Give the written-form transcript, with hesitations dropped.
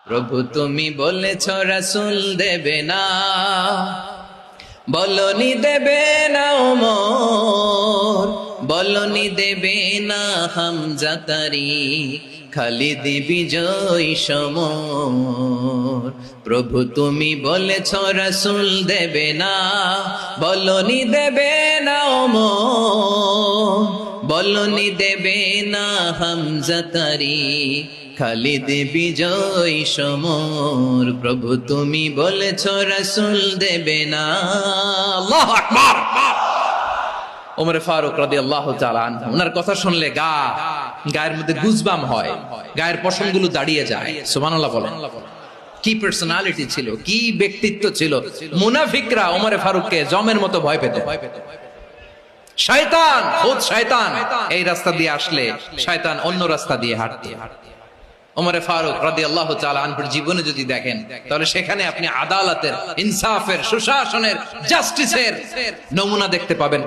প্রভু তুমি বলেছ রাসূল দেবে না, বলনি দেবে না ওমর, বলনি দেবে না হামজা তারি, খালিদ বিজয় সমর। প্রভু তুমি বলেছ রাসূল দেবে না, বলনি দেবে না ওমর, বলনি দেবে না হামজা তারি, খালিদ বিজয় সমর। প্রভু তুমি বলেছ রাসূল দেবে না। আল্লাহু আকবার। ওমর ফারুক রাদিয়াল্লাহু তাআলা আনহু, ওনার কথা শুনলে গায়ের মধ্যে গুজবাম হয়, গায়ের পশমগুলো দাঁড়িয়ে যায়। সুবহানাল্লাহ বলেন। কি পার্সোনালিটি ছিল, কি ব্যক্তিত্ব ছিল। মুনাফিকরা ওমর ফারুককে জমের মতো ভয় পেত। শয়তান, খুদ শয়তান এই রাস্তা দিয়ে আসলে শয়তান অন্য রাস্তা দিয়ে হাঁটতে। ওমর ফারুক রাদিয়াল্লাহু তাআলা আনহুর জীবনে যদি দেখেন, তাহলে সেখানে আপনি আদালতের, ইনসাফের, সুশাসনের, জাস্টিসের নমুনা দেখতে পাবেন।